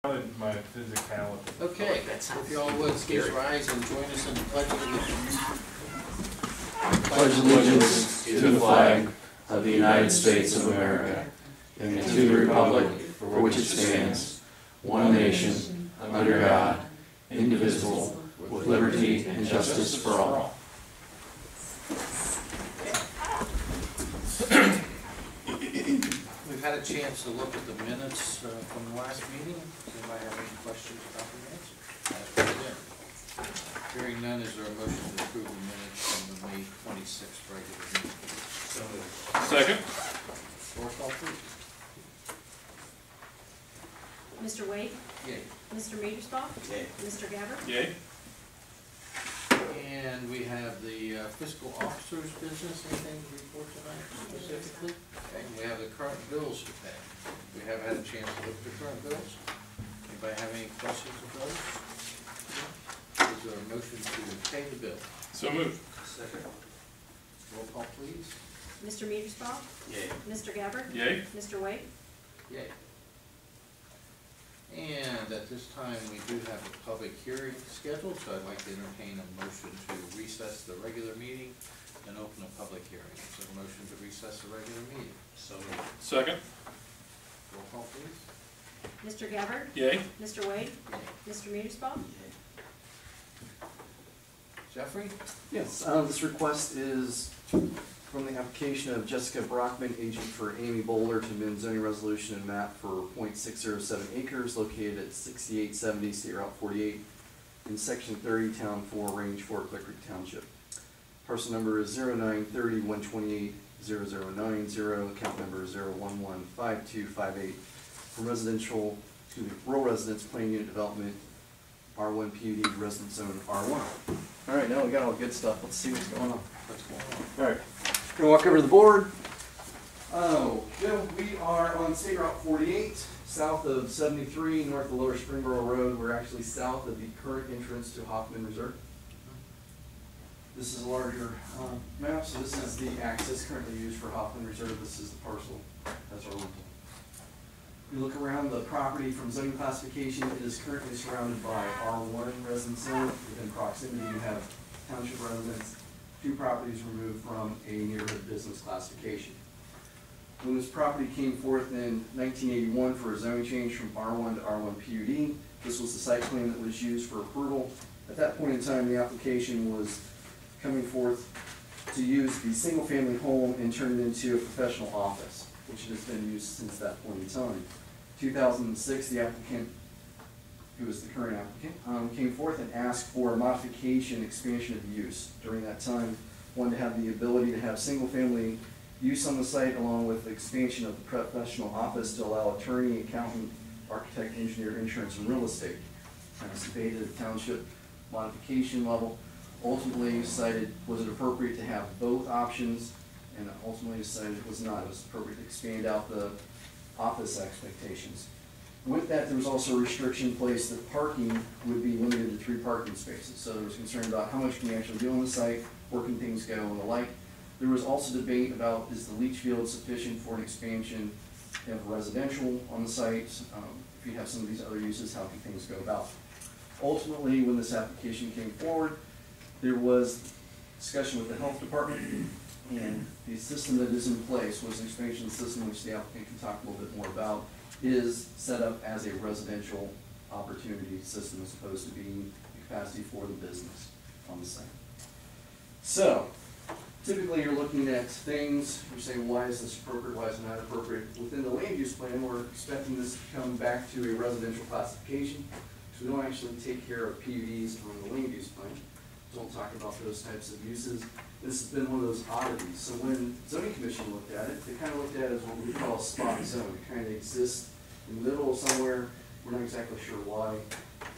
My physicality. Okay, if you all would, please rise and join us in the Pledge of Allegiance. Pledge allegiance to the flag of the United States of America and to the republic for which it stands, one nation, under God, indivisible, with liberty and justice for all. We've had a chance to look at the minutes from the last meeting. Does anybody have any questions about the minutes? Hearing none, is there a motion to approve the minutes from the May 26th regular meeting? So moved. Second. Roll call, please. Mr. Wade? Yay. Mr. Metersbaugh? Yay. Mr. Gabbard? Yay. And we have the fiscal officer's business. Anything to report tonight specifically? Okay. And we have the current bills to pay. We have had a chance to look at the current bills. Anybody have any questions of those? Is there a motion to pay the bill? So moved. Second. Roll call, please. Mr. Metersbaugh? Yay. Mr. Gabbard? Yay. Mr. Wade? Yay. And at this time, we do have a public hearing scheduled, so I'd like to entertain a motion to recess the regular meeting and open a public hearing. Is there a motion to recess the regular meeting? So moved. Second. Roll call, please. Mr. Gabbard? Yay. Mr. Wade? Yay. Mr. Metersbaugh? Jeffrey? Yes, this request is from the application of Jessica Brockman, agent for Amy Bowler, to amend zoning resolution and map for .607 acres located at 6870 State Route 48 in Section 30, Town 4, Range 4, Clearcreek Township. Parcel number is 0930-128-0090, account number 0115258, from residential to rural residence plan unit development, R1 PUD, residence zone R1. All right, now we got all the good stuff. Let's see what's going on. What's going on? All right, gonna walk over to the board. Oh, we are on State Route 48, south of 73, north of Lower Springboro Road. We're actually south of the current entrance to Hoffman Reserve. This is a larger map, so this is the access currently used for Hoffman Reserve. This is the parcel. That's our rental. You look around the property from zoning classification, it is currently surrounded by R1 residence zone. Within proximity, you have township residents, 2 properties removed from a neighborhood business classification. When this property came forth in 1981 for a zoning change from R1 to R1 PUD, this was the site plan that was used for approval. At that point in time, the application was coming forth to use the single-family home and turn it into a professional office, which has been used since that point in time. 2006, the applicant, who was the current applicant, came forth and asked for a modification, expansion of use. During that time, wanted to have the ability to have single-family use on the site, along with the expansion of the professional office to allow attorney, accountant, architect, engineer, insurance, and real estate. Kind of debated at the township modification level. Ultimately decided, was it appropriate to have both options, and ultimately decided it was not. It was appropriate to expand out the office expectations. With that, there was also a restriction placed that parking would be limited to 3 parking spaces. So there was concern about how much can you actually do on the site, where can things go, and the like. There was also debate about, is the leach field sufficient for an expansion of residential on the site? If you have some of these other uses, how can things go about? Ultimately, when this application came forward, there was discussion with the health department, and the system that is in place was an expansion system, which the applicant can talk a little bit more about, is set up as a residential opportunity system as opposed to being the capacity for the business on the site. So, typically you're looking at things, you're saying, why is this appropriate, why is it not appropriate? Within the land use plan, we're expecting this to come back to a residential classification, because we don't actually take care of PUDs on the land use plan. Don't talk about those types of uses. This has been one of those oddities. So when zoning commission looked at it, they kind of looked at it as what we call a spot zone. It kind of exists in the middle of somewhere. We're not exactly sure why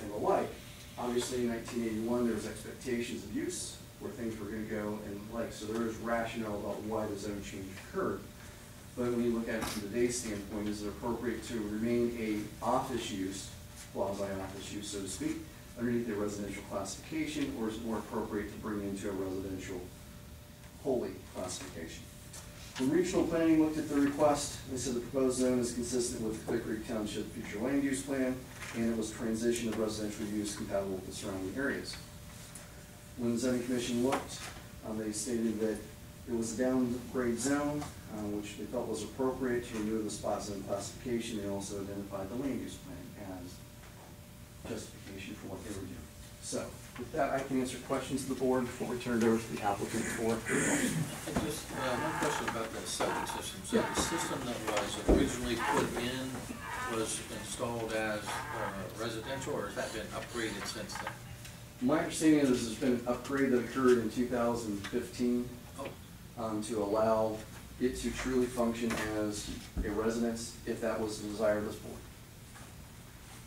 and the like. Obviously, in 1981, there was expectations of use, where things were going to go and the like. So there is rationale about why the zone change occurred. But when you look at it from today's standpoint, is it appropriate to remain a office use, quasi-office use, so to speak, underneath a residential classification, or is it more appropriate to bring into a residential wholly classification? The regional planning looked at the request. They said the proposed zone is consistent with the Clearcreek Township future land use plan, and it was transition of residential use compatible with the surrounding areas. When the zoning commission looked, they stated that it was a downgrade zone, which they felt was appropriate to remove the spot zone classification. They also identified the land use plan as justification for what they were doing. So, with that, I can answer questions of the board before we turn it over to the applicant for approval. And just one question about the septic system. So Yeah. the system that was originally put in was installed as residential, or has that been upgraded since then? My understanding is there's been an upgrade that occurred in 2015 Oh, to allow it to truly function as a residence, if that was the desire of this board.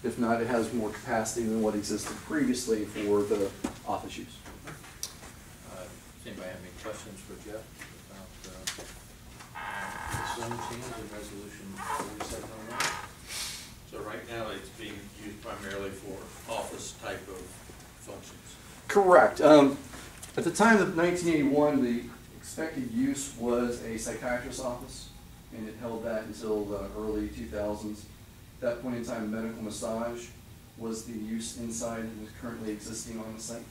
If not, it has more capacity than what existed previously for the office use. does anybody have any questions for Jeff about the zone change in resolution 4701? So right now, it's being used primarily for office type of functions. Correct. At the time of 1981, the expected use was a psychiatrist's office, and it held that until the early 2000s. At that point in time, medical massage was the use inside and is currently existing on the site.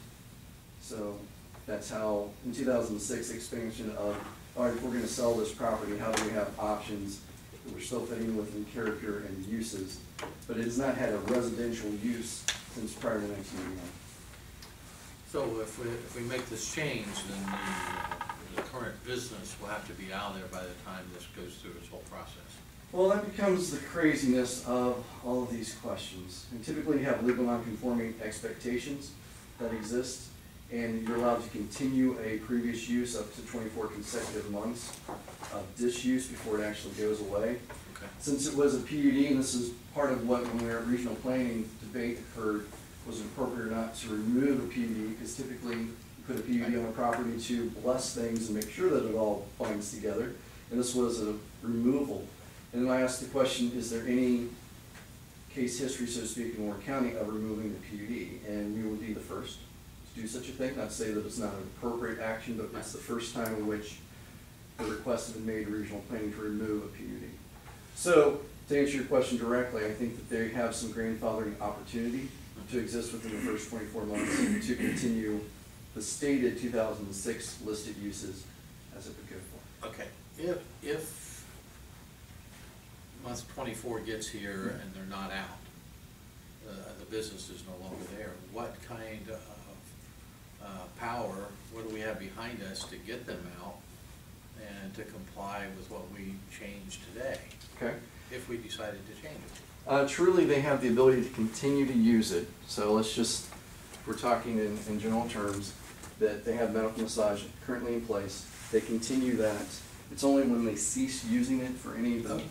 So that's how, in 2006, expansion of, all right, if we're going to sell this property, how do we have options that we're still fitting within character and uses? But it has not had a residential use since prior to 1981. So if we make this change, then the current business will have to be out of there by the time this goes through its whole process. Well, that becomes the craziness of all of these questions. And typically you have legal nonconforming expectations that exist, and you're allowed to continue a previous use up to 24 consecutive months of disuse before it actually goes away. Okay. Since it was a PUD, and this is part of what, when we were at regional planning, debate occurred, was it appropriate or not to remove a PUD, because typically you put a PUD on a property to bless things and make sure that it all binds together, and this was a removal. And then I asked the question, is there any case history, so to speak, in Warren County of removing the PUD? And we would be the first to do such a thing. Not to say that it's not an appropriate action, but it's the first time in which the request has been made to regional planning to remove a PUD. So, to answer your question directly, I think that they have some grandfathering opportunity to exist within the first 24 months to continue the stated 2006 listed uses as it would go for. Okay, if month 24 gets here and they're not out, the business is no longer there, what kind of power, what do we have behind us to get them out and to comply with what we changed today, Okay. if we decided to change it? Truly, they have the ability to continue to use it. So let's just, we're talking in general terms, that they have medical massage currently in place. They continue that. It's only when they cease using it for any of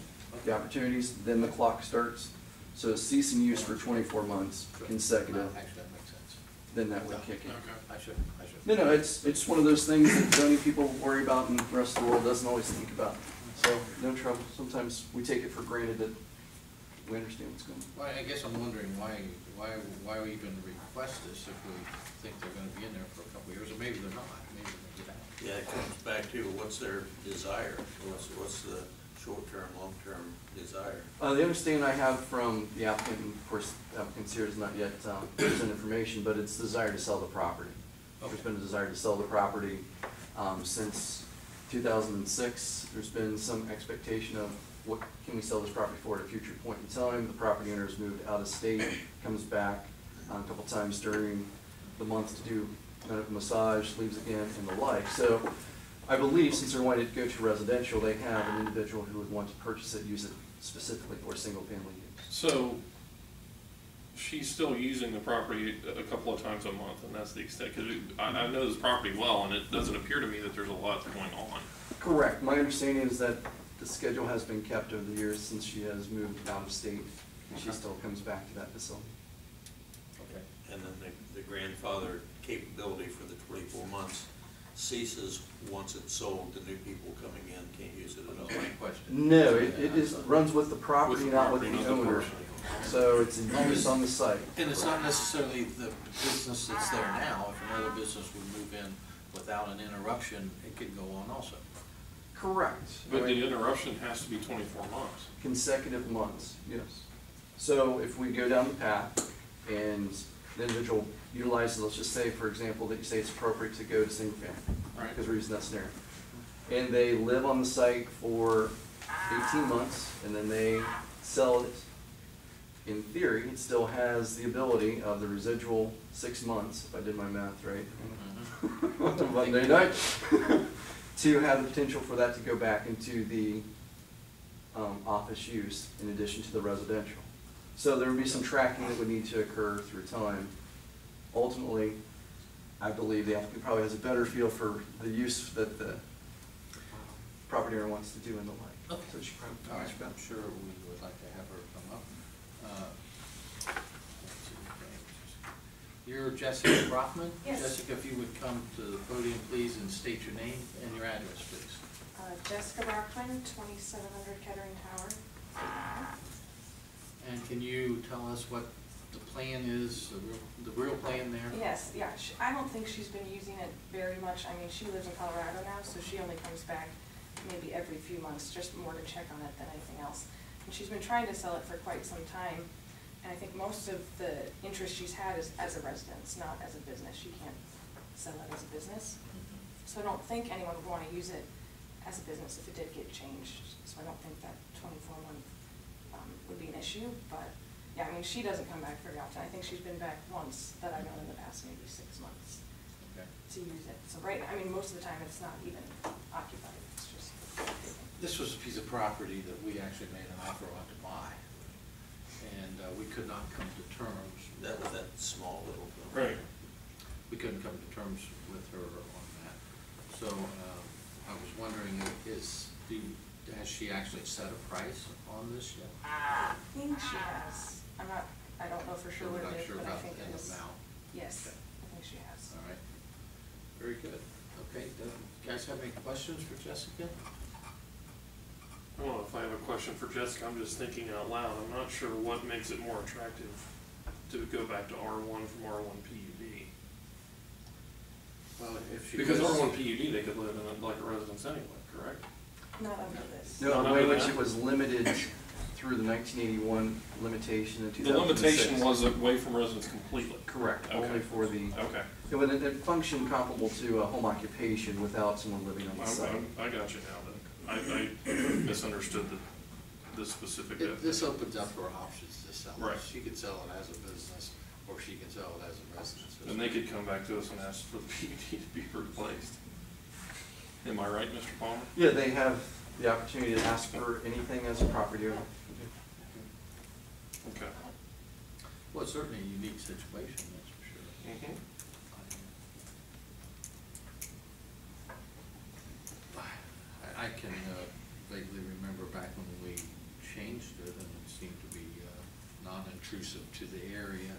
the opportunities, then the clock starts. So cease and use for 24 months consecutive, Actually, that makes sense. then that would kick in. I should. No, it's one of those things that zoning people worry about and the rest of the world doesn't always think about. So no trouble. Sometimes we take it for granted that we understand what's going on. Well, I guess I'm wondering why we even request this if we think they're gonna be in there for a couple of years, or maybe they're not, maybe they're gonna get out. Yeah, it comes back to what's their desire, what's the short-term, long-term desire. The understanding I have from the applicant, and of course, the applicant's here does not yet present information, but it's the desire to sell the property. There's been a desire to sell the property since 2006. There's been some expectation of what can we sell this property for at a future point in time. The property owner's moved out of state, comes back a couple times during the month to do medical massage, leaves again, and the like. So I believe since they're wanting to go to residential, they have an individual who would want to purchase it, use it specifically for single-family use. So she's still using the property a couple of times a month, and that's the extent, because I know this property well, and it doesn't appear to me that there's a lot going on. Correct. My understanding is that the schedule has been kept over the years since she has moved out of state, and she still comes back to that facility. Okay. And then the grandfather capability for the 24 months ceases once it's sold. The new people coming in can't use it at all. That's my question. No, it is, runs with the property, With the not with property, the not the owner. person. So it's a use on the site. And it's not necessarily the business that's there now. If another business would move in without an interruption, it could go on also. Correct. But the interruption has to be 24 months. Consecutive months, yes. So if we go down the path and the individual utilizes, let's just say, for example, that you say it's appropriate to go to single family, Right. because we're using that scenario. And they live on the site for 18 months and then they sell it. In theory, it still has the ability of the residual 6 months, if I did my math right, on Monday night, to have the potential for that to go back into the office use in addition to the residential. So there would be some tracking that would need to occur through time. Ultimately, I believe the applicant probably has a better feel for the use that the property owner wants to do and the like. Okay. So she probably. All right, I'm sure we would like to have her come up. Let's see, okay. You're Jessica Brockman? Yes. Jessica, if you would come to the podium, please, and state your name and your address, please. Jessica Brockman, 2700 Kettering Tower. And can you tell us what the plan is, the real plan there? Yes, yeah, I don't think she's been using it very much. I mean, she lives in Colorado now, so she only comes back maybe every few months, just more to check on it than anything else. And she's been trying to sell it for quite some time, and I think most of the interest she's had is as a residence, not as a business. She can't sell it as a business. So I don't think anyone would want to use it as a business if it did get changed. So I don't think that 24-month would be an issue, but yeah, I mean, she doesn't come back very often. I think she's been back once that I've known in the past, maybe 6 months Okay. to use it. So right, I mean, most of the time it's not even occupied, it's just. This was a piece of property that we actually made an offer on to buy, and we could not come to terms. That was that small little. Right. We couldn't come to terms with her on that. So I was wondering, has she actually set a price on this yet? I think she has. I don't know for sure So what we're not it is, sure but I about think the it is. amount. Yes, Okay. I think she has. All right. Very good. Okay, do you guys have any questions for Jessica? Well, if I have a question for Jessica, I'm just thinking out loud. I'm not sure what makes it more attractive to go back to R1 from R1 PUD. Well, if she Because was- R1 PUD, they could live in like a residence anyway, correct? Not under this. No, Not the way in under which that? it was limited through the 1981 limitation in 2006. The limitation was away from residence completely. Correct, Okay. only for the, Okay. it functioned comparable to a home occupation without someone living on the site. I got you now then. I misunderstood the specific definition. This opens up her options to sell it. Right. She could sell it as a business, or she can sell it as a residence. And they could come back to us and ask for the PUD to be replaced. Am I right, Mr. Palmer? Yeah, they have the opportunity to ask for anything as a property owner. Okay. Well, it's certainly a unique situation, that's for sure. Mhm. I can vaguely remember back when we changed it, and it seemed to be non-intrusive to the area.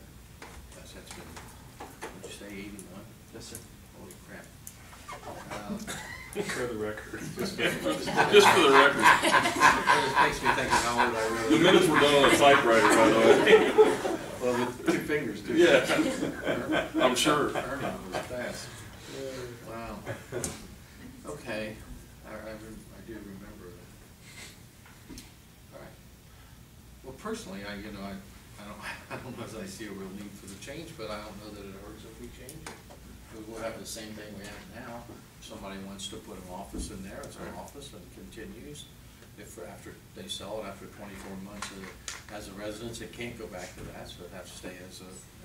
That's been, what'd you say, 81? Yes, sir. Holy crap. For the record. Just for the record. That just makes me think of how old I The really am. minutes were done on a typewriter, by the way. Well, with 2 fingers, too. Yeah. I'm sure. Ernie was fast. Wow. Okay, I do remember that. All right. Well, personally, I don't know as I see a real need for the change, but I don't know that it hurts if we change it. We will have the same thing we have now. If somebody wants to put an office in there, it's an office and continues. If after they sell it after 24 months as a residence, it can't go back to that, so it has to stay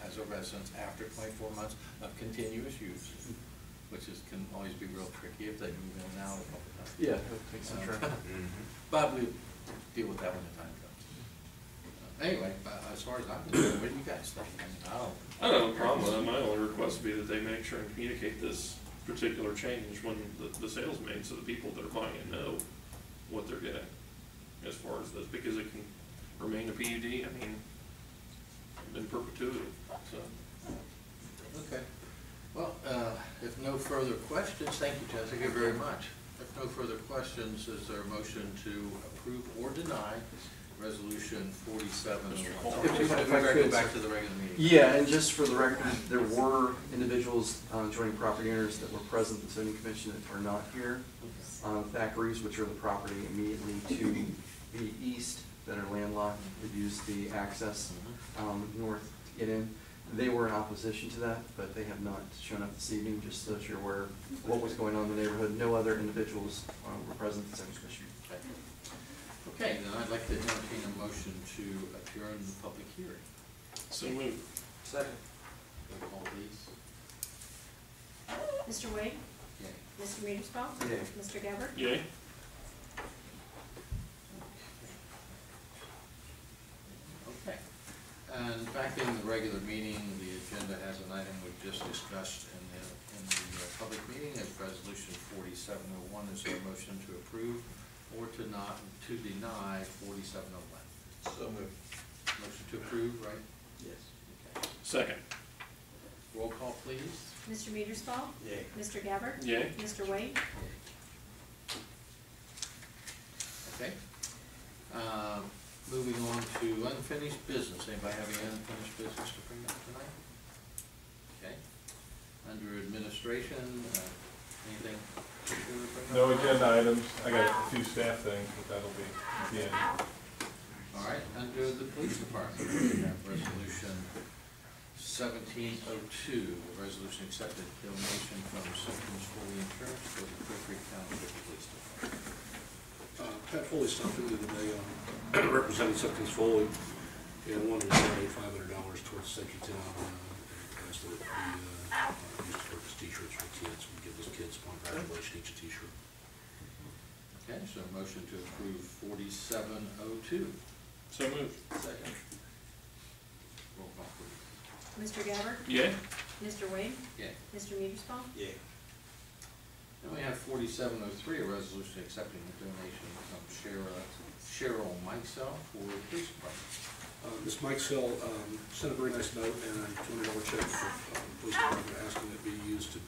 as a residence after 24 months of continuous use, which can always be real tricky if they move in and out a couple times. Yeah, it would take some traffic. But we'll deal with that when the time comes. Anyway, as far as I'm concerned, what do you guys think? I don't have a problem with it. My only request would be that they make sure and communicate this particular change when the sale's made, so the people that are buying it know what they're getting as far as this, because it can remain a PUD, I mean, in perpetuity, so. Okay. Well, if no further questions, thank you, Jessica, very much. If no further questions, is there a motion to approve or deny resolution 47. Mr. Oh, Hall. if we If I better could, go back sir. to the regular meeting. Yeah, and just for the record, there were individuals joining property owners that were present at the zoning commission that are not here. Thackeray's, which are the property immediately to the east that are landlocked, that use the access north to get in. They were in opposition to that, but they have not shown up this evening, just so that you're aware of what was going on in the neighborhood. No other individuals were present at the zoning commission. Okay, then I'd like to entertain a motion to adjourn the public hearing. So moved. Second. Roll call, please. Mr. Wade? Yay. Mr. Mearsclaw? Yay. Mr. Gabbard? Yay? Okay. And back in the regular meeting, the agenda has an item we just discussed in the public meeting as resolution 4701. Is there a motion to approve or to deny 4701? So moved. Motion to approve, right? Yes. Okay. Second. Roll call, please. Mr. Mearsclaw? Yay. Mr. Gabbard? Yay? Mr. Wade? Okay. Moving on to unfinished business. Anybody have any unfinished business to bring up tonight? Okay. Under administration, anything? to bring up? No agenda items. I got a few staff things, but that'll be at the end. All right, under the police department, we have resolution 1702, a resolution accepted donation from Symptoms Fully Insurance for the Clearcreek Township Police Department. Pat Foley stopped in today, representing Symptoms Foley, and wanted to donate $500 towards Safety Town, and asked that it be used to purchase T-shirts for kids. We give those kids upon graduation each a T-shirt. Okay, so a motion to approve 4702. So moved. Second. Roll call, please. Mr. Gabbard? Yay? Mr. Wade? Yeah. Mr. Mearsclaw? Yay. Then we have 4703, a resolution accepting the donation from Cheryl Mikesell for the police department. Ms. Mikesell sent a very nice note and a $200 check for the police department asking it be used to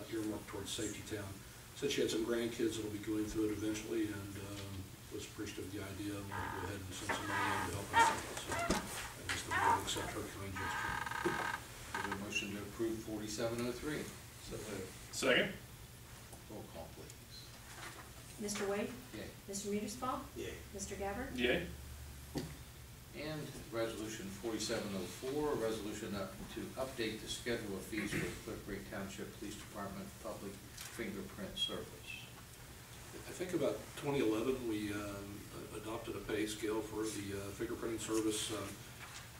earmark towards Safety Town. Said she had some grandkids that will be going through it eventually, and was appreciative of the idea and wanted to go ahead and send some money in to help out. So I guess the board will accept her kind gesture. Is there a motion to approve 4703? So moved. Second? Roll call, please. Mr. Wade? Yay. Mr. Mearsclaw? Yay. Mr. Gabbard? Yay? And resolution 4704, a resolution to update the schedule of fees for the Clearcreek Township Police Department Public Fingerprint Service. I think about 2011, we adopted a pay scale for the fingerprinting service.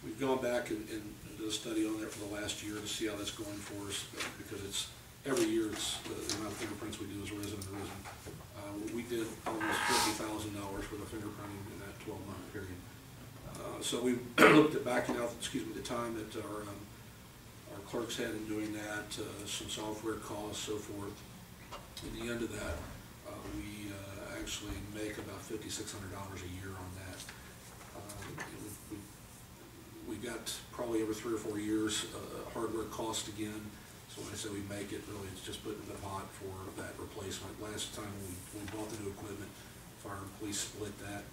We've gone back and did a study on that for the last year to see how that's going for us, because it's every year it's the amount of fingerprints we do has risen and risen. We did almost $50,000 worth of fingerprinting in that 12-month period. So we looked at backing out, the time that our clerks had in doing that, some software costs, so forth. At the end of that, we actually make about $5,600 a year on that. We got probably over 3 or 4 years hardware cost again. So when I say we make it, really it's just putting in the pot for that replacement. Last time we bought the new equipment, fire and police split that.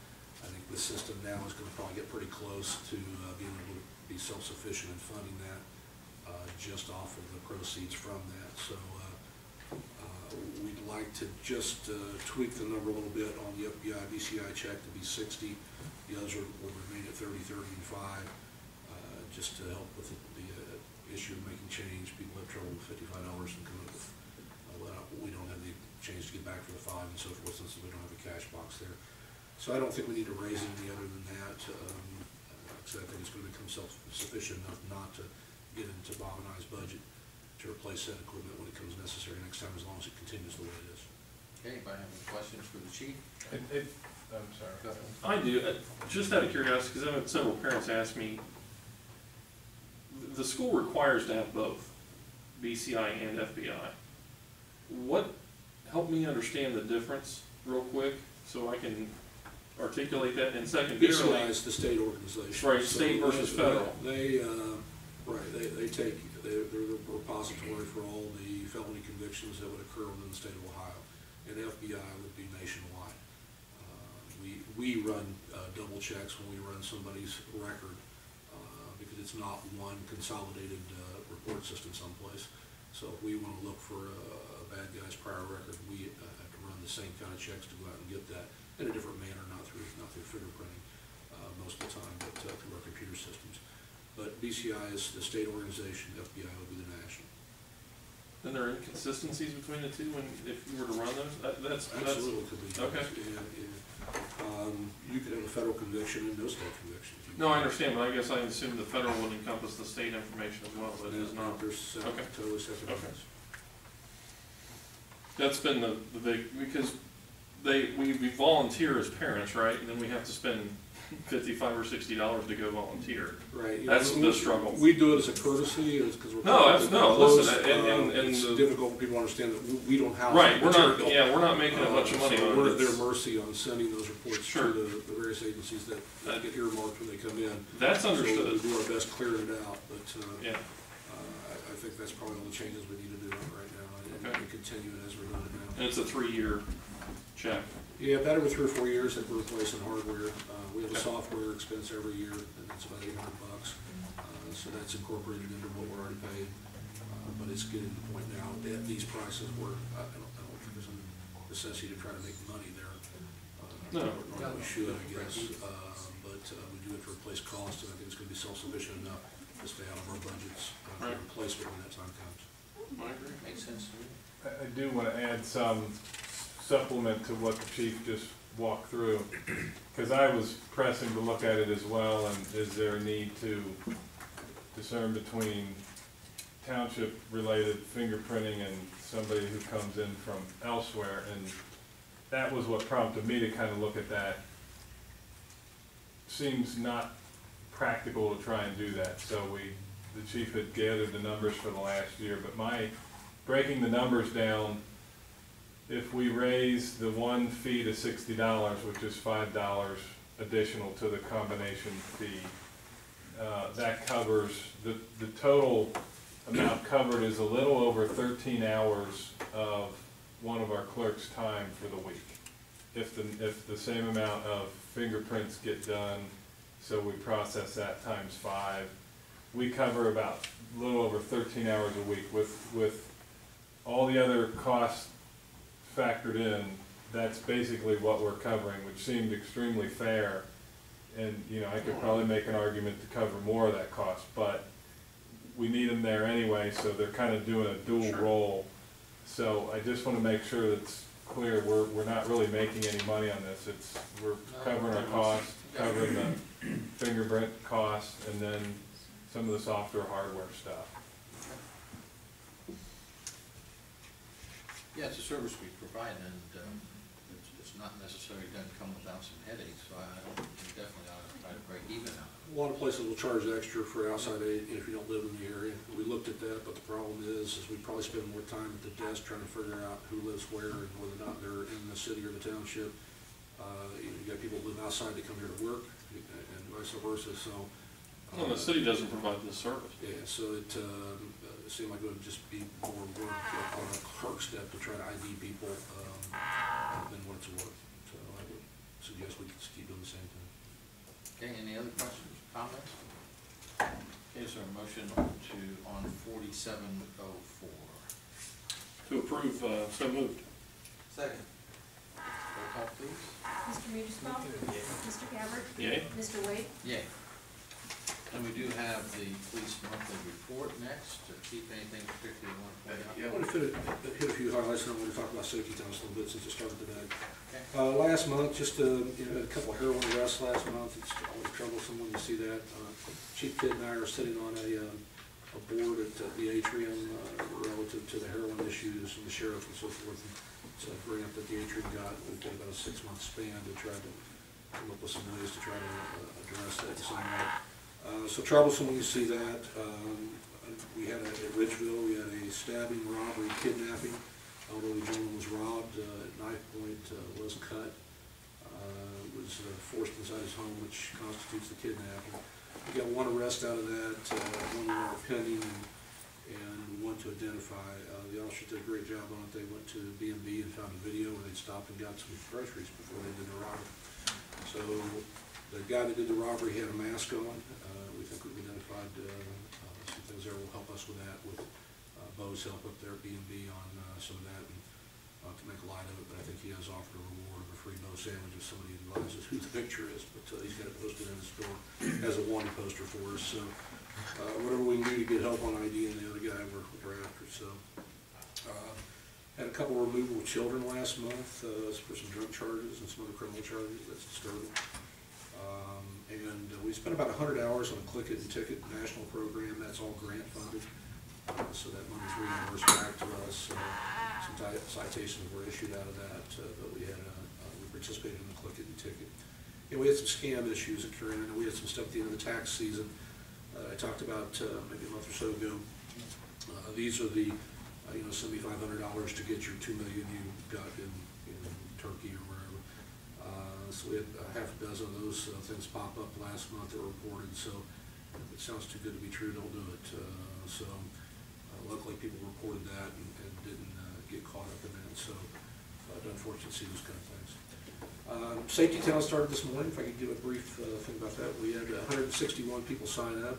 I think the system now is going to probably get pretty close to being able to be self-sufficient in funding that just off of the proceeds from that. So we'd like to just tweak the number a little bit on the FBI BCI check to be 60. The others will remain at 30, 30, and 5, just to help with the issue of making change. People have trouble with $55 and come up with, we don't have the change to get back for the 5 and so forth, since we don't have a cash box there. So I don't think we need to raise it any other than that. Like I said, I think it's going to become self-sufficient enough not to get into Bob and I's budget to replace that equipment when it comes necessary next time, as long as it continues the way it is. Okay, anybody have any questions for the chief? I'm sorry. Go ahead. I do, just out of curiosity, because I've had several parents ask me, the school requires to have both BCI and FBI. Help me understand the difference real quick, so I can articulate that, and secondarily. BCI is the state organization. Right, state versus federal. They're the repository for all the felony convictions that would occur within the state of Ohio, and FBI would be nationwide. We run double checks when we run somebody's record, because it's not one consolidated report system someplace. So if we want to look for a bad guy's prior record, we have to run the same kind of checks to go out and get that in a different manner, not through fingerprinting most of the time, but through our computer systems. But BCI is the state organization, FBI would be the national. And there are inconsistencies between the two when, if you were to run those? That's Absolutely could be. okay. You could have a federal conviction and no state conviction. No, I understand, but I guess I assume the federal would encompass the state information as well, but it is not. There's Okay. totally separate. Okay. That's been the big, because we volunteer as parents, right? And then we have to spend $55 or $60 to go volunteer. Right. That's the struggle. We do it as a courtesy, because we're. No, close. listen, it's difficult for people to understand that we don't house. Right, we're not, material. yeah, we're not making a bunch of money So on we're it. at their mercy on sending those reports Sure. to the various agencies that get earmarked when they come in. That's understood. So we do our best clearing it out, but Yeah, I think that's probably all the changes we need to do right now, Okay. and continue it as we're doing it now. and it's a 3-year check. Yeah, about every 3 or 4 years that we're replacing hardware. We have a Okay. software expense every year, and it's about $800. So that's incorporated into what we're already paying. But it's getting to the point now at these prices where I don't think there's a necessity to try to make money there. No. We should, I guess, but we do have to replace costs, and I think it's gonna be self-sufficient enough to stay out of our budgets for Right. replacement when that time comes. I agree. Makes sense to me. I do want to add some supplement to what the chief just walked through, because I was pressing to look at it as well, and is there a need to discern between township-related fingerprinting and somebody who comes in from elsewhere, and that was what prompted me to kind of look at that. Seems not practical to try and do that, so the chief had gathered the numbers for the last year, but breaking the numbers down, if we raise the one fee to $60, which is $5 additional to the combination fee, that covers, the total amount covered is a little over 13 hours of one of our clerks' time for the week. If the same amount of fingerprints get done, so we process that times 5, we cover about a little over 13 hours a week with all the other costs factored in. That's basically what we're covering, which seemed extremely fair. And, I could probably make an argument to cover more of that cost, but we need them there anyway, so they're kind of doing a dual Sure. role. So I just want to make sure that's clear, we're not really making any money on this. We're covering our costs, covering the fingerprint costs, and then some of the software hardware stuff. Yeah, it's a service we provide, and it's not necessarily doesn't come without some headaches, so I definitely ought to try to break even on it. A lot of places will charge extra for outside aid if you don't live in the area. We looked at that, but the problem is we probably spend more time at the desk trying to figure out who lives where and whether or not they're in the city or the township. You got people who live outside that come here to work, and vice versa, so. Well, the city doesn't provide this service. Yeah, so it seemed like it would just be more work on a clerk's step to try to ID people than what it's worth. So I would suggest we just keep doing the same thing. Okay, any other questions, comments? Okay, is there a motion on 4704? To approve, so moved. Second. Roll call, please. Mr. Mearsclaw? Mr. Gabbard? Yay. Mr. Wade? Yay. And we do have the police monthly report next. Keep anything particularly you want to point out? Yeah, I want to hit a few highlights, and I want to talk about safety times a little bit since it started today. Okay. Last month, just had a couple of heroin arrests last month. It's always troublesome when you see that. Chief Kidd and I are sitting on a board at the atrium relative to the heroin issues and the sheriff and so forth. And it's a grant that the atrium got. We've got about a 6-month span to try to come up with some ways to try to address that in some way. So troublesome when you see that. We had at Ridgeville, we had a stabbing, robbery, kidnapping. Elderly gentleman was robbed at knife point, was cut, was forced inside his home, which constitutes the kidnapping. We got 1 arrest out of that, 1 more pending, and 1 one to identify. The officers did a great job on it. They went to B&B and found a video where they stopped and got some groceries before they did the robbery. So the guy that did the robbery had a mask on. We think we've identified some things there will help us with that, with Bo's help up there at B&B on some of that, and to make light of it, but I think he has offered a reward of a free Bo sandwich if somebody advises who the picture is, but he's got it posted in his store as a wanted poster for us, so whatever we can do to get help on ID and the other guy we're after, so. Had a couple removal of children last month for some drug charges and some other criminal charges. That's disturbing. And we spent about 100 hours on a Click It and Ticket national program. That's all grant funded. So that money's reimbursed back to us. Some citations were issued out of that, but we participated in the Click It and Ticket. And we had some scam issues occurring. I know we had some stuff at the end of the tax season. I talked about maybe a month or so ago. These are the send me $500 to get your $2 million you got in Turkey or wherever. So we had half a dozen of those things pop up last month that were reported. So if it sounds too good to be true, don't do it. Luckily people reported that and didn't get caught up in that. So unfortunate to see those kind of things. Safety Town started this morning. If I could give a brief thing about that. We had 161 people sign up.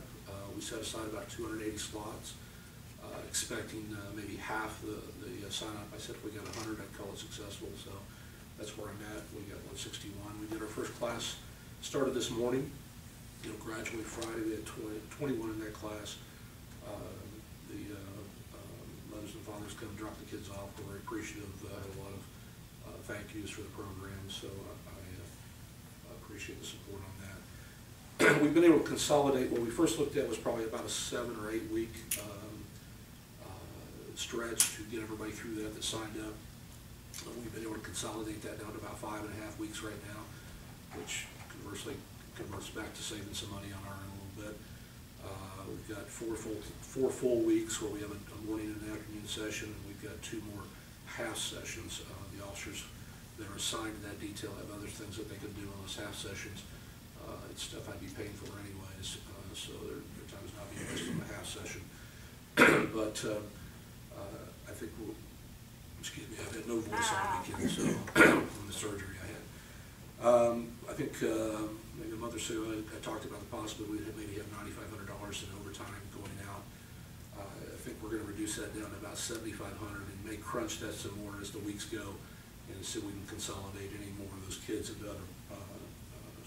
We set aside about 280 slots. Expecting maybe half the sign up. I said if we got 100, I'd call it successful. So that's where I'm at. We got 161. We did our first class, started this morning. Graduate Friday. We had 21 in that class. The mothers and fathers come drop the kids off. We're very appreciative. Had a lot of thank yous for the program. So I appreciate the support on that. We've been able to consolidate. What we first looked at was probably about a 7 or 8 week stretch to get everybody through that signed up. We've been able to consolidate that down to about 5.5 weeks right now, which conversely converts back to saving some money on our end a little bit. We've got four full weeks where we have a morning and an afternoon session, and we've got 2 more half sessions. The officers that are assigned to that detail have other things that they can do on those half sessions. It's stuff I'd be paying for anyways, so their time's not being wasted on the half session. But I think excuse me, I've had no voice on the weekend, so from the surgery I had. I think maybe a month or so I talked about the possibility that maybe have $9,500 in overtime going out. I think we're going to reduce that down to about $7,500 and may crunch that some more as the weeks go and see if we can consolidate any more of those kids into other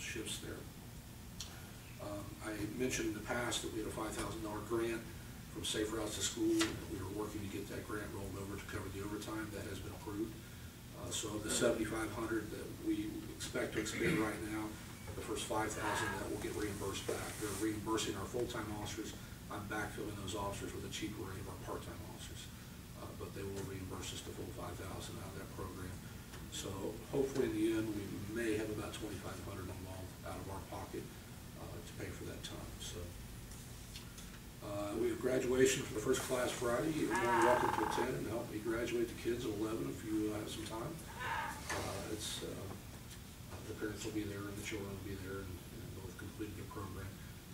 shifts there. I mentioned in the past that we had a $5,000 grant from Safe Routes to School. We were working to get that grant rolled over to cover the overtime. That has been approved. So of the $7,500 that we expect to expend right now, the first $5,000 that will get reimbursed back. They're reimbursing our full-time officers. I'm backfilling those officers with a cheaper rate of our part-time officers. But they will reimburse us the full $5,000 out of that program. So hopefully in the end we may have about $2,500 involved out of our pocket to pay for that time. So we have graduation for the first class Friday. You're more than welcome to attend and help me graduate the kids at 11 if you have some time. The parents will be there and the children will be there, and they'll have completed their program.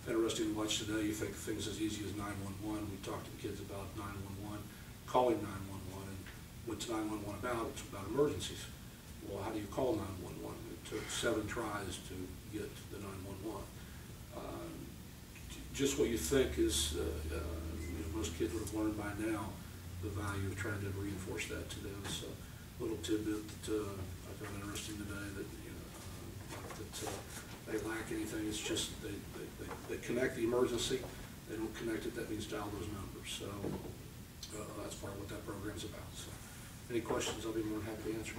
Interesting to watch today. You think things as easy as 911. We talked to the kids about 911, calling 911, and what's 911 about? It's about emergencies. Well, how do you call 911? It took 7 tries to get the 911. Just what you think is, most kids would have learned by now the value of trying to reinforce that to them. So, a little tidbit that I found interesting today that not that they lack anything. It's just they connect the emergency. They don't connect it. That means dial those numbers. So that's part of what that program's about. So, any questions? I'll be more than happy to answer.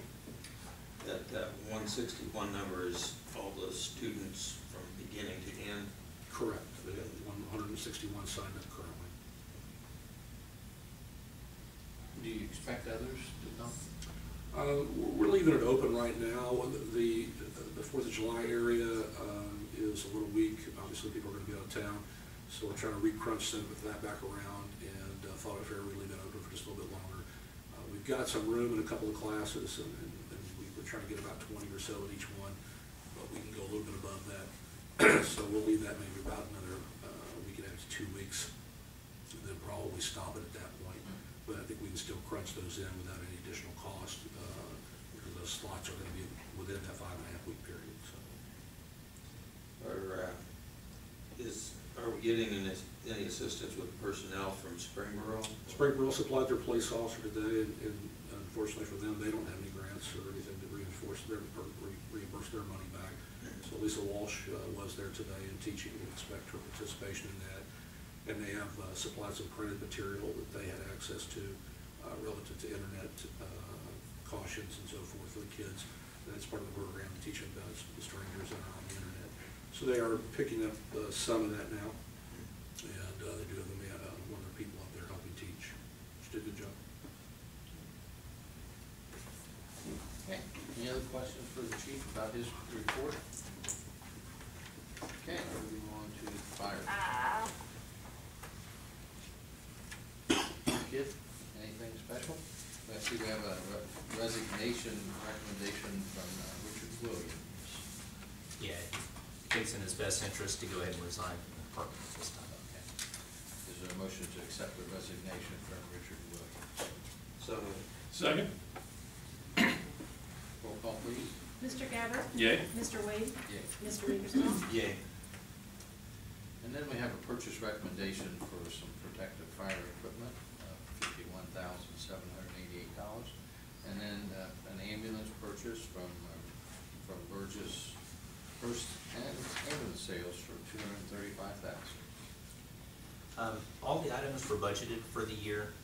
That 161 number is all the students from beginning to end? Correct. We have 161 signed up currently. Do you expect others to come? We're leaving it open right now. The 4th of July area is a little weak. Obviously, people are going to be out of town, so we're trying to re-crunch some of that back around, and thought it fair we leave it open for just a little bit longer. We've got some room in a couple of classes, and we're trying to get about 20 or so in each one, but we can go a little bit above that. So we'll leave that maybe about another week and a half to 2 weeks, and then probably stop it at that point. but I think we can still crunch those in without any additional cost, because those slots are gonna be within that 5.5-week period, so. Are we getting any assistance with personnel from Springboro? Springboro supplied their police officer today, and unfortunately for them, they don't have any grants or anything to reimburse their money back. So Lisa Walsh was there today and teaching, and expect her participation in that. And they have supplied some printed material that they had access to relative to internet cautions and so forth for the kids. And that's part of the program, teaching the strangers that are on the internet. So they are picking up some of that now, and they do have one of their people up there helping teach, which did a good job. Okay, any other questions for the chief about his report? Okay, moving on to the fire. Kid, anything special? I see we have a resignation recommendation from Richard Williams. Yeah, he thinks in his best interest to go ahead and resign from the department this time. Okay. Is there a motion to accept the resignation from Richard Williams? So, Second? Roll call, please. Mr. Gabbard? Yay. Mr. Wade? Yay. Mr. Wiegersma? yay. And then we have a purchase recommendation for some protective fire equipment, $51,788. And then an ambulance purchase from Burgess First and ambulance sales for $235,000. All the items were budgeted for the year.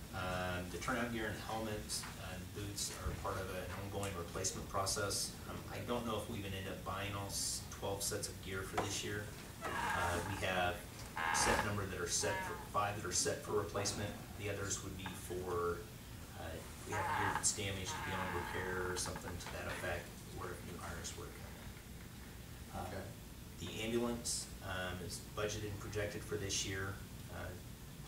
The turnout gear and helmets and boots are part of an ongoing replacement process. I don't know if we even end up buying all 12 sets of gear for this year. We have a set number that are set for 5 that are set for replacement. The others would be for if we have gear that's damaged to be on repair or something to that effect, where if new hires were to come in. Okay. The ambulance is budgeted and projected for this year.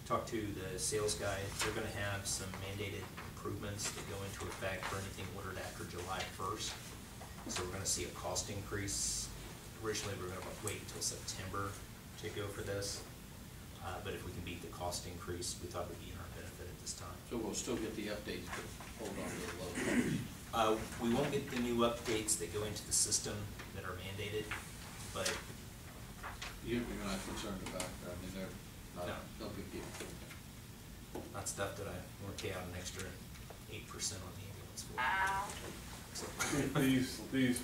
Talked to the sales guy. They're going to have some mandated improvements that go into effect for anything ordered after July 1st. So we're going to see a cost increase. Originally, we were going to wait until September to go for this. But if we can beat the cost increase, we thought it would be in our benefit at this time. So we'll still get the updates, but hold on to the low numbers. We won't get the new updates that go into the system that are mandated, but You're not concerned about, I mean, they're no big deal. not stuff that I want to pay out an extra 8% on the ambulance for. These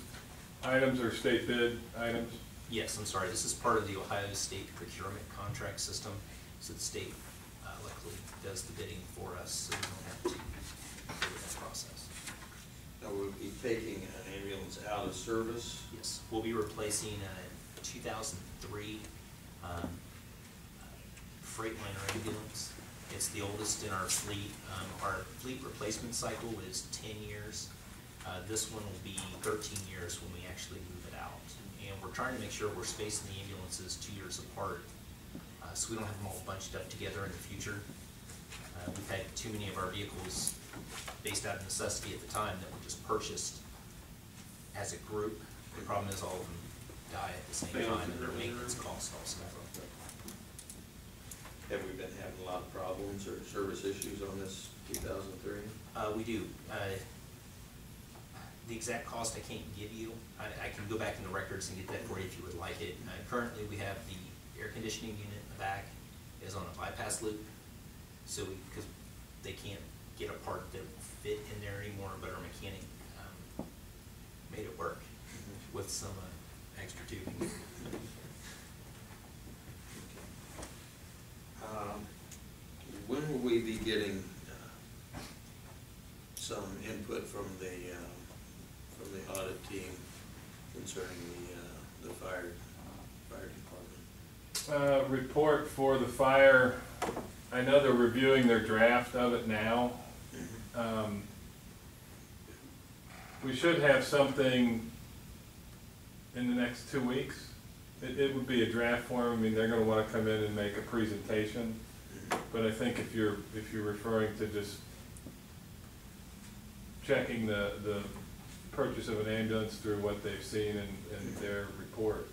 items are state bid items? Yes, I'm sorry, this is part of the Ohio State procurement contract system, so the state luckily does the bidding for us, so we don't have to go through that process. Now, we'll be taking an ambulance out of service. Yes, we'll be replacing a 2003 Freightliner ambulance. It's the oldest in our fleet. Our fleet replacement cycle is 10 years. This one will be 13 years when we actually move it out. And we're trying to make sure we're spacing the ambulances 2 years apart, so we don't have them all bunched up together in the future. We've had too many of our vehicles based out of necessity at the time that were just purchased as a group. The problem is all of them die at the same time, and their maintenance costs also. Have we been having a lot of problems or service issues on this 2003? We do. The exact cost I can't give you. I can go back in the records and get that for you if you would like it. Currently, we have the air conditioning unit in the back is on a bypass loop, so because they can't get a part that will fit in there anymore, but our mechanic made it work with some extra tubing. When will we be getting some input from the audit team concerning the fire department? Report for the fire, I know they're reviewing their draft of it now. We should have something in the next 2 weeks. It would be a draft form. I mean, they're going to want to come in and make a presentation. But I think if you're referring to just checking the purchase of an ambulance through what they've seen in their report,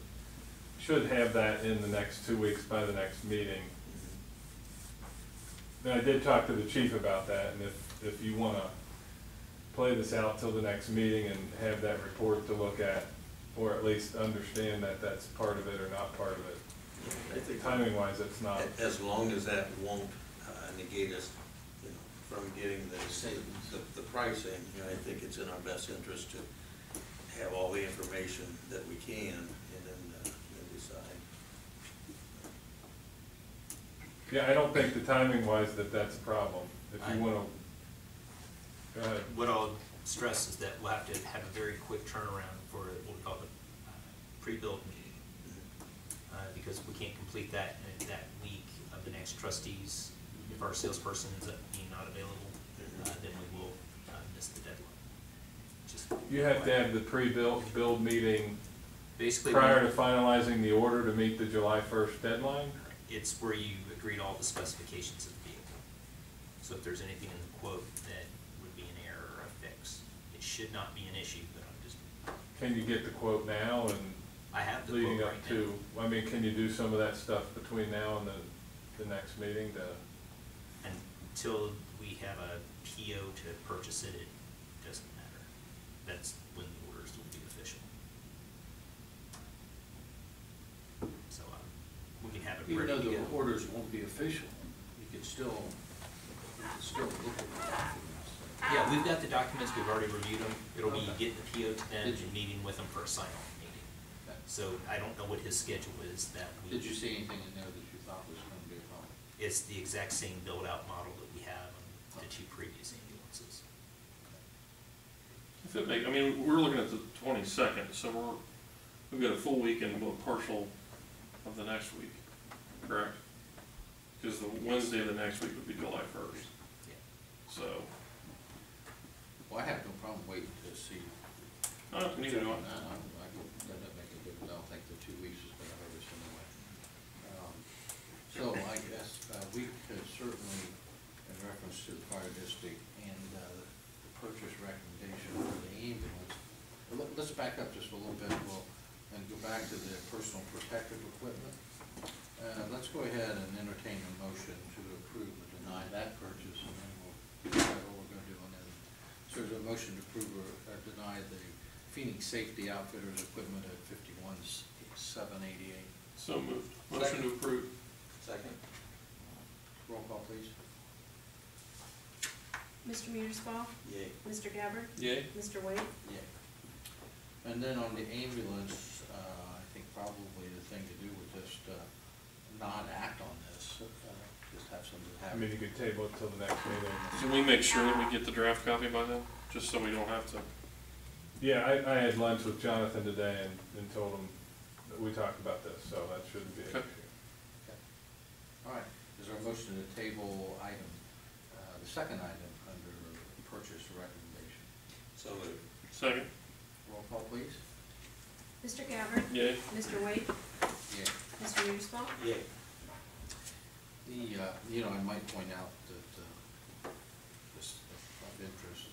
should have that in the next 2 weeks by the next meeting. I did talk to the chief about that, and if you wanna play this out till the next meeting and have that report to look at, or at least understand that that's part of it or not part of it. I think Timing wise, it's not. as long as that won't negate us, you know, from getting the pricing, you know, I think it's in our best interest to have all the information that we can and then decide. Yeah, I don't think the timing wise that's a problem. If you wanna, go ahead. What I'll stress is that we'll have to have a very quick turnaround for what we call the pre-built meeting. Because we can't complete that in that week of the next trustees. If our salesperson ends up being not available, then we will miss the deadline. Just You have to have the build meeting basically prior to finalizing the order to meet the July 1st deadline? it's where you agree to all the specifications of the vehicle. So if there's anything in the quote that would be an error or a fix, it should not be an issue, but I'm just, Can you get the quote now and I have the leading quote up right to, now. I mean, can you do some of that stuff between now and the next meeting to? Until we have a PO to purchase it, it doesn't matter. That's when the orders will be official. So, we can have it Even ready though to the go. orders won't be official, you can still look at the documents. Yeah, we've got the documents, we've already reviewed them. It'll be Okay. getting the PO to them Did you- and meeting with them for a sign-off meeting. Okay. So I don't know what his schedule is that week. Did you see anything in there that you thought was going to be a problem? It's the exact same build-out model that we have on the two previous ambulances. If it make, I mean, we're looking at the 22nd, so we've got a full week and a partial of the next week, correct? Because the Wednesday of the next week would be July 1st, Yeah. so, Well, I have no problem waiting to see. neither do I. That doesn't make a difference. I don't think the 2 weeks is going to hurt us anyway. So I guess we could certainly, in reference to the fire district and the purchase recommendation for the ambulance, let's back up just a little bit, and go back to the personal protective equipment. Let's go ahead and entertain a motion to approve or deny that purchase, and then we'll decide what we're gonna do on that. So there's a motion to approve or deny the Phoenix Safety Outfitters equipment at 51,788. So moved. Motion to approve. Second? Roll call, please. Mr. Mearsclaw? Yay. Mr. Gabbard? Yay. Mr. Wade? Yeah. And then on the ambulance, I think probably the thing to do would just not act on this, just have something I happen. mean, you could table it till the next meeting. Can we make sure that we get the draft copy by then, just so we don't have to? Yeah, I had lunch with Jonathan today and told him that we talked about this, so that shouldn't be an Okay. issue. Okay. All right, is there a motion to table item, the second item under purchase recommendation? So moved. Second? Roll call, please. Mr. Gabbard? Yay. Mr. Wade? Yeah. Mr. Mearsclaw? Yay. I might point out that, just of interest,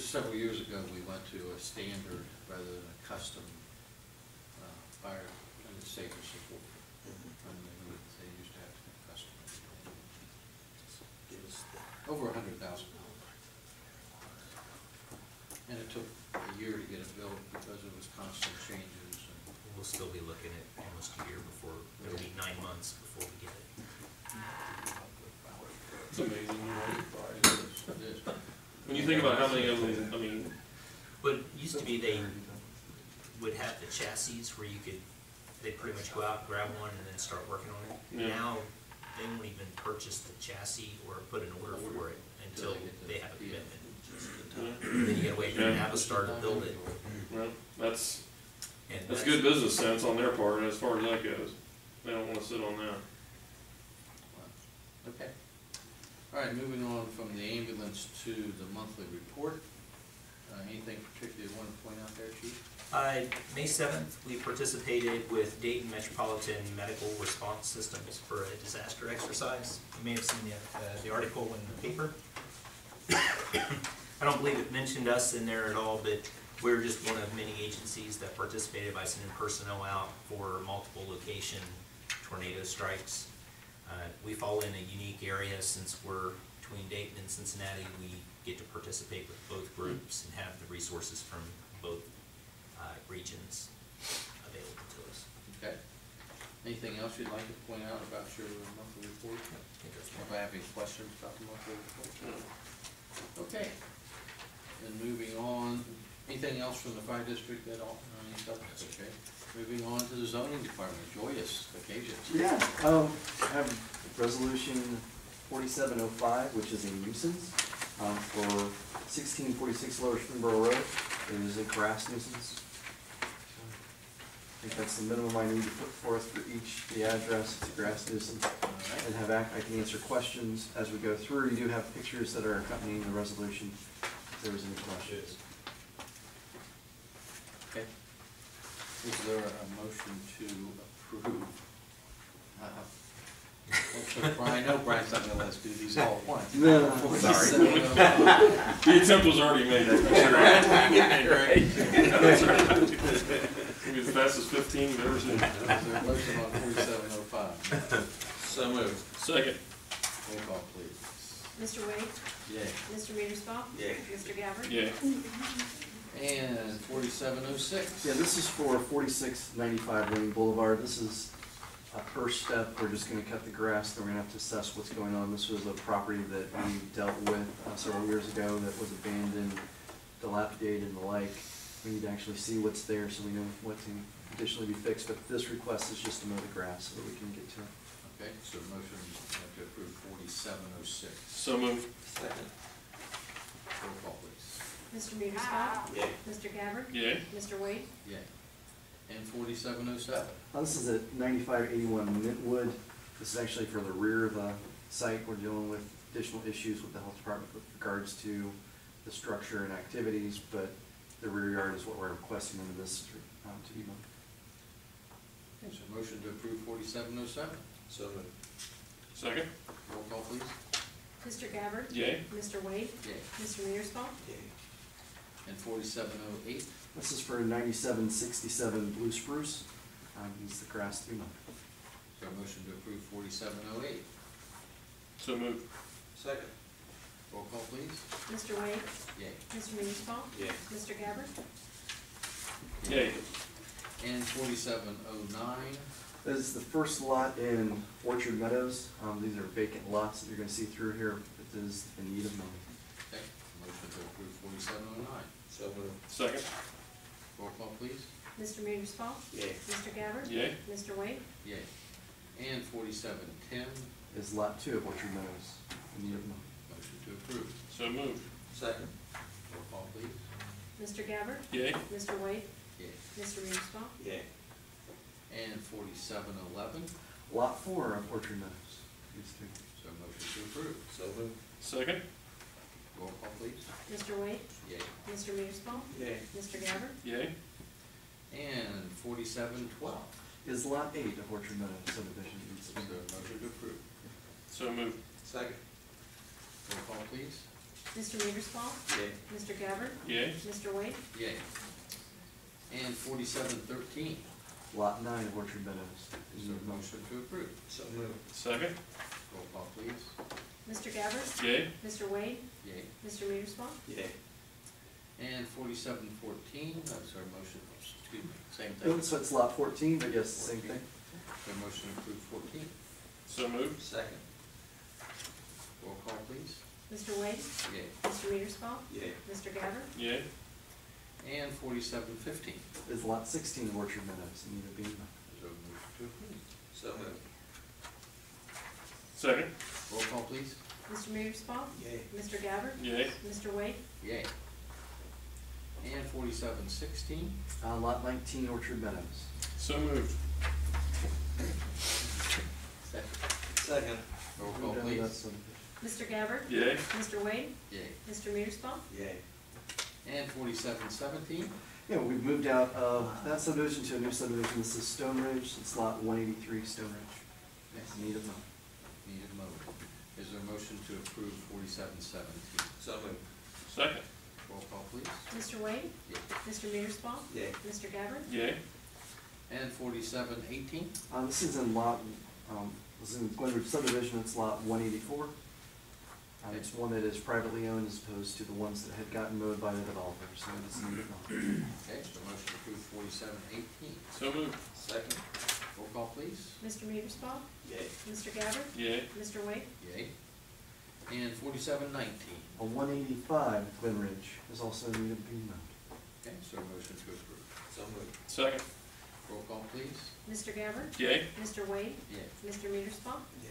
several years ago, we went to a standard rather than a custom, fire and safety support. And they used to have to be custom. Give us the. Over $100,000. And it took a year to get it built because it was constant changes and. We'll still be looking at almost a year before, it'll be 9 months before we get it. It's amazing. It is. When you think about how many of them, I mean, But it used to be they would have the chassis where you could, they'd pretty much go out, grab one, and then start working on it. Yeah. Now, they won't even purchase the chassis or put an order for it until they have a commitment. Then you gotta wait for Yeah. Navistar to build it. well, that's And good business sense on their part as far as that goes. They don't wanna sit on that. Okay. All right, moving on from the ambulance to the monthly report. Anything particularly you want to point out there, Chief? May 7th, we participated with Dayton Metropolitan Medical Response Systems for a disaster exercise. You may have seen the article in the paper. I don't believe it mentioned us in there at all, but we're just one of many agencies that participated by sending personnel out for multiple location tornado strikes. We fall in a unique area since we're between Dayton and Cincinnati. We get to participate with both groups and have the resources from both regions available to us. Okay. Anything else you'd like to point out about your monthly report? Anybody have any questions about the monthly report? Okay. Then moving on, anything else from the fire district at all? Any subjects? Okay. Moving on to the zoning department, joyous occasions. Yeah, I have resolution 4705, which is a nuisance, for 1646 Lower Springboro Road. It is a grass nuisance. I think that's the minimum I need to put forth for each, the address, it's a grass nuisance. All And I can answer questions as we go through. You do have pictures that are accompanying the resolution, if there was any questions. Okay. Is there a motion to approve? I know Brian's not gonna let us do these all at once. No, Sorry. The attempt was already made. That's right. Maybe as fast as 15 you've ever seen. Is there a motion on 4705? So moved. Second. Roll call, please. Mr. Wade? Yay. Mr. Mearsclaw? Yay. Mr. Gabbard? Yeah. And 4706. Yeah, this is for 4695 Wayne Boulevard. This is a first step. We're just gonna cut the grass, then we're gonna have to assess what's going on. This was a property that we dealt with several years ago that was abandoned, dilapidated and the like. We need to actually see what's there so we know what can additionally be fixed, but this request is just to mow the grass so that we can get to it. Okay, so motion to approve 4706. So moved. Second. Roll call, please. Mr. Mearsclaw? Yay. Mr. Gabbard? Yeah. Mr. Wade? Yay. And 4707. This is at 9581 Mintwood. This is actually for the rear of the site. We're dealing with additional issues with the health department with regards to the structure and activities, but the rear yard is what we're requesting under this to be mowed. Okay, so motion to approve 4707. So moved. Second. Roll call, please. Mr. Gabbard? Yay. Mr. Wade? Yay. Mr. Mearsclaw? Yay. And 4708. This is for 9767 Blue Spruce. Needs the grass to be mowed. So motion to approve 4708. So moved. Second. Roll call, please. Mr. Wade? Yay. Mr. Mearsclaw? Yay. Mr. Gabbard? Yay. And 4709. This is the first lot in Orchard Meadows. These are vacant lots that you're going to see through here. It is in need of mowing. Okay, motion to approve 4709. So moved. Second. Roll call, please. Mr. Mearsclaw? Yay. Mr. Gabbard? Yay. Mr. Wade? Yay. And 4710. Is lot 2 of Orchard Meadows in need of mowing. Motion to approve. So moved. Second. Roll call, please. Mr. Gabbard? Yay. Mr. Wade? Yay. Mr. Mearsclaw? Yay. And 4711. Lot 4 of Orchard Meadows. These two. So motion to approve. So moved. Second. Roll call, please. Mr. Wade? Yay. Mr. Mearsclaw? Yay. Mr. Gabbard? Yay. And 4712. Is lot 8 of Orchard Meadows subdivision. Needs Is to be there mowed. a motion to approve? So moved. Second. Roll call, please. Mr. Mearsclaw? Yay. Mr. Gabbard? Yay. Mr. Wade? Yay. And 4713. Lot 9 of Orchard Meadows. Is In there need of a mowing. motion to approve? So moved. Second. Roll call, please. Mr. Gabbard? Yay. Mr. Wade? Yay. Mr. Mearsclaw? Yay. And 4714. That's our motion, excuse me, same Oh, thing. so it's lot 14, but yes, same thing. Is there a motion to approve 14? So moved. Second. Roll call, please. Mr. Wade? Yay. Mr. Mearsclaw? Yay. Mr. Gabbard? Yay. And 4715. Is lot 16 of Orchard Meadows in need of being mowed. Is there a motion to approve? So moved. Second. Roll call, please. Mr. Mearsclaw? Yay. Mr. Gabbard? Yay. Mr. Wade? Yay. And 4716. Lot 19 Orchard Meadows. So moved. Second. Second. Roll Go call, down to that please. subdivision. Mr. Gabbard? Yay. Mr. Wade? Yay. Mr. Mearsclaw? Yay. And 4717. Yeah, we've moved out of that subdivision to a new subdivision. This is Stone Ridge. It's lot 183 Stone Ridge. Yes. In need of mowing. Needed mode. Is there a motion to approve 4717? So moved. Second. Roll call, please. Mr. Wade? Yay. Mr. Mearsclaw? Yay. Mr. Gabbard? Yay. And 4718. This is in lot, This is in Glenwood subdivision, it's lot 184. It's one that is privately owned as opposed to the ones that had gotten mowed by the developer, so it's needed. Okay, so motion to approve 4718. So moved. Second. Roll call, please. Mr. Mearsclaw? Yay. Mr. Gabbard? Yay. Mr. Wade? Yay. And 4719. A 185 Glen Ridge is also in need of being mowed. Okay, so motion to approve. So moved. Second. Roll call, please. Mr. Gabbard? Yay. Mr. Wade? Yay. Mr. Mearsclaw? Yay.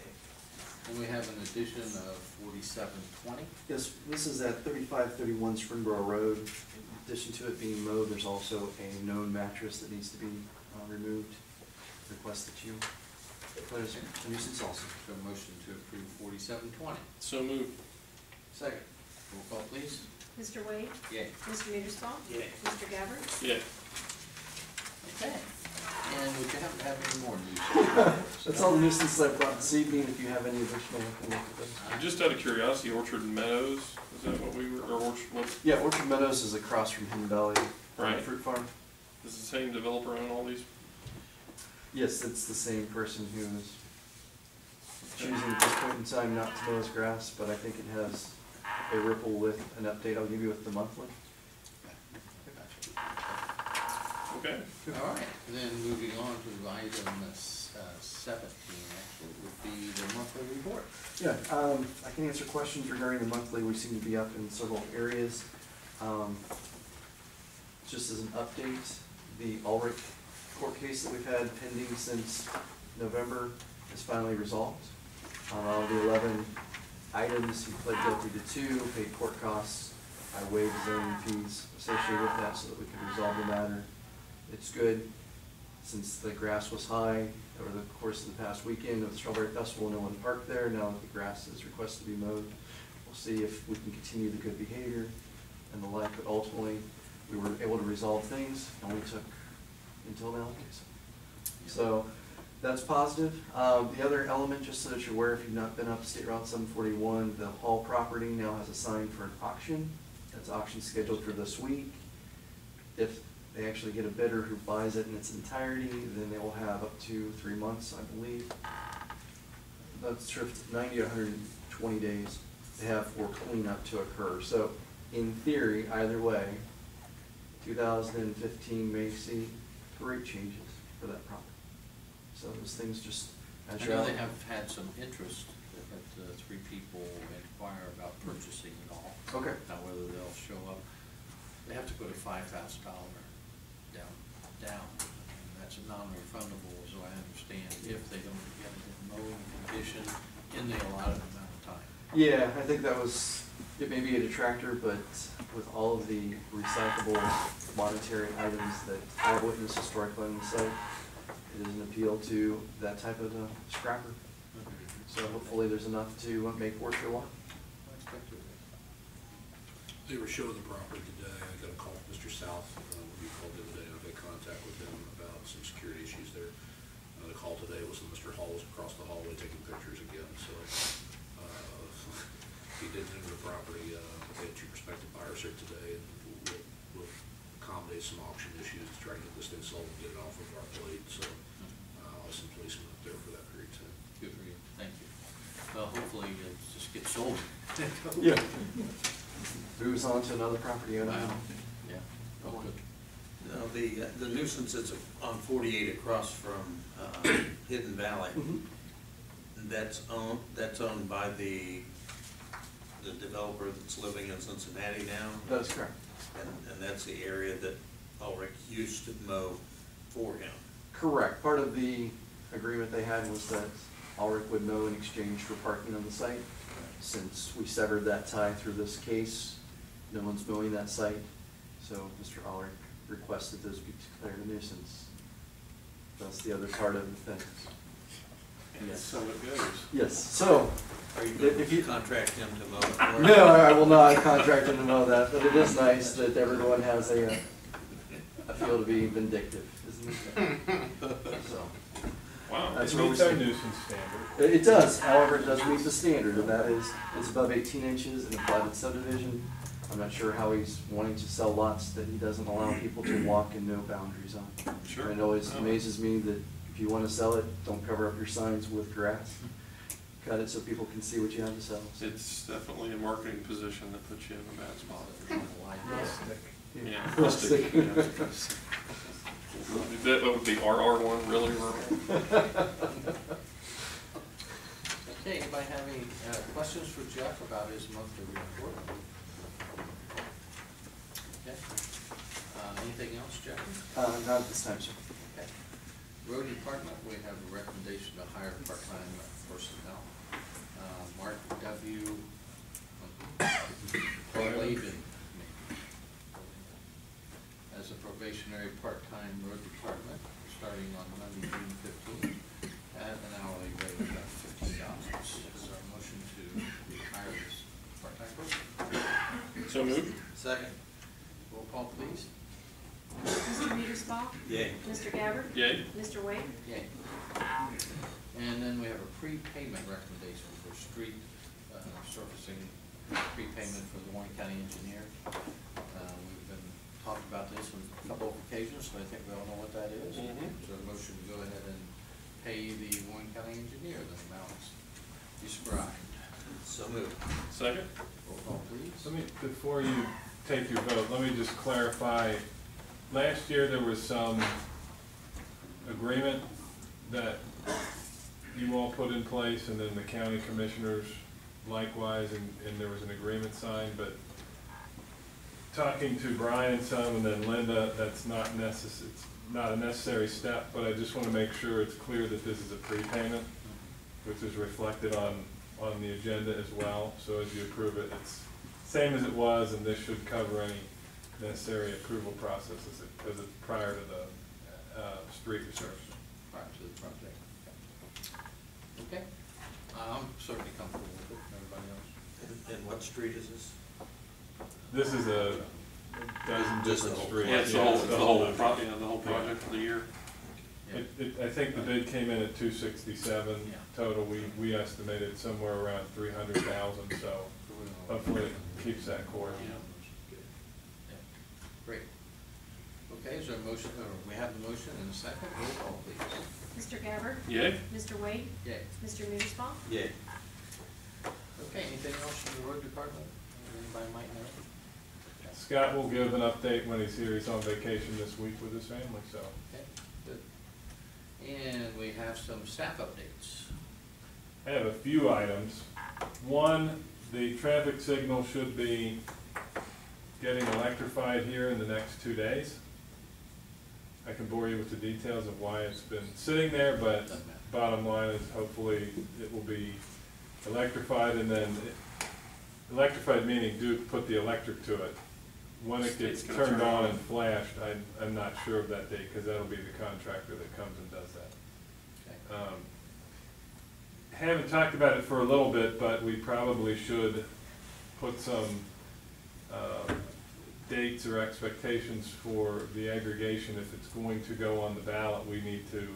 And we have an addition of 4720. Yes, this is at 3531 Springboro Road. In addition to it being mowed, there's also a known mattress that needs to be removed. Request that you declare as a nuisance also. So motion to approve 4720. So moved. Second. Roll call, please. Mr. Wade? Yay. Mr. Mearsclaw? Yay. Mr. Gabbard? Yay. Okay. And would you happen to have any more news? That's all the nuisance I've brought this evening. If you have any additional, I can look at those. Just out of curiosity, Orchard Meadows, is that what we were, or Orchard, what, Yeah, Orchard Meadows is across from Hidden Valley Right. Fruit Farm. is the same developer own all these? Yes, it's the same person who is choosing at this point in time not to mow his grass, but I think it has a ripple with an update I'll give you with the monthly. Okay. All right, then moving on to item 17, actually, would be the monthly report. Yeah, I can answer questions regarding the monthly. We seem to be up in several areas. Just as an update, the Ulrich court case that we've had pending since November is finally resolved. Of the 11 items, he pled guilty to 2, paid court costs. I waived zoning fees associated with that so that we could resolve the matter. It's good, since the grass was high over the course of the past weekend of the Strawberry Festival, no one parked there. Now that the grass is requested to be mowed, we'll see if we can continue the good behavior and the like, but ultimately, we were able to resolve things, only took until now. So, that's positive. The other element, just so that you're aware, if you've not been up to State Route 741, the Hall property now has a sign for an auction. That's auction scheduled for this week. If they actually get a bidder who buys it in its entirety, then they will have up to 3 months, I believe. That's true, 90 to 120 days to have for cleanup to occur. So, in theory, either way, 2015 may see great changes for that property. So those things just, as I you're know out. they have had some interest, but 3 people inquire about purchasing it all. Okay. Now, whether they'll show up, they have to put a $5,000 down. And that's non-refundable, as I understand, if they don't get it in mowing condition in the allotted amount of time. Yeah, I think that was, it may be a detractor, but with all of the recyclable monetary items that I've witnessed historically on the site, it is an appeal to that type of scrapper. So hopefully there's enough to make worth your while. They were showing the property today. I got a call from Mr. South, when we called the other day, and I had contact with him about some security issues there. The call today was that Mr. Hall was across the hallway taking pictures again, so, he did enter the property. They had 2 prospective buyers here today, and we'll accommodate some auction issues to try to get this thing sold and get it off of our plate, so, I'll have some policemen up there for that period of time. Good for you, thank you. Well, hopefully it just gets sold. Yeah. Moves on to another property owner. Wow. Yeah, oh, good. Now, the nuisance that's on 48 across from Hidden Valley, Mhm. that's owned by the developer that's living in Cincinnati now? That is correct. And that's the area that Ulrich used to mow for him? Correct. Part of the agreement they had was that Ulrich would mow in exchange for parking on the site. Since we severed that tie through this case, no one's mowing that site. So Mr. Ulrich requested those be declared a nuisance. That's the other part of the thing. And so it goes. Yes, so. Are you If going you- to contract him to mow it for him? No, I will not contract him to know that, but it is nice that everyone has a feel to be vindictive, isn't it? So, Wow. That's It where we meets our stand. nuisance standard. it does, however, it does meet the standard, and that is, it's above 18 inches in a private subdivision. I'm not sure how he's wanting to sell lots that he doesn't allow people to walk and no boundaries on. Sure. And it always Oh. amazes me that If you wanna sell it, don't cover up your signs with grass. Cut it so people can see what you have to sell. It's definitely a marketing position that puts you in a bad spot. Yeah. Rustic. That would be RR1, really rural. Okay, anybody have any questions for Jeff about his monthly report? Okay. Anything else, Jeff? Not at this time, sir. Okay. Road Department, we have a recommendation to hire part-time personnel. Mark W. Laban as a probationary part-time road department, starting on Monday, June 15th, at an hourly rate of $15. Is there a motion to hire this part-time person? So moved. Second. Roll call, please. Mr. Petersball? Yay. Mr. Gabbard? Yay. Mr. Wade? Yay. And then we have a prepayment recommendation for street surfacing prepayment for the Warren County engineer. We've been talking about this on a couple of occasions, so I think we all know what that is. Mhm. So a motion to go ahead and pay the Warren County engineer the amounts described. So moved. Second? Roll call, please. Let me, before you take your vote, let me just clarify. Last year, there was some agreement that you all put in place, and then the county commissioners likewise, and there was an agreement signed, but talking to Brian some and then Linda, that's not it's not a necessary step, but I just want to make sure it's clear that this is a prepayment, which is reflected on the agenda as well. So as you approve it, it's same as it was, and this should cover any necessary approval processes as it's prior to the street resurfacing. Prior to the project. Okay. I'm certainly comfortable with it. Everybody else? And what street is this? This is a dozen Just the different whole- streets. Yeah, it's the whole project for the year. I think the bid came in at 267 Yeah. total. We estimated somewhere around 300,000, so hopefully it keeps that course. Yeah. Great. Okay, is there a motion, or we have the motion and a second, roll call please. Mr. Gabbard? Yay. Mr. Wade? Yay. Mr. Petersball? Yay. Okay, anything else from the road department? Anybody might know? Scott will give an update when he's here. He's on vacation this week with his family, so. Okay, good. And we have some staff updates. I have a few items. One, the traffic signal should be getting electrified here in the next 2 days. I can bore you with the details of why it's been sitting there, but bottom line is hopefully it will be electrified, and then electrified meaning Duke put the electric to it. When it gets It's gonna turned turn on on. and flashed, I'm not sure of that date, because that'll be the contractor that comes and does that. Okay. Haven't talked about it for a little bit, but we probably should put some dates or expectations for the aggregation. If it's going to go on the ballot, we need to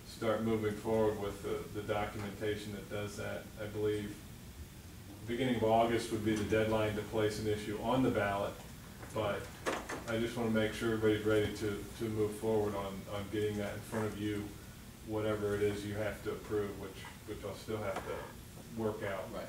start moving forward with the documentation that does that. I believe beginning of August would be the deadline to place an issue on the ballot, but I just want to make sure everybody's ready to move forward on getting that in front of you, whatever it is you have to approve, which I'll still have to work out. Right.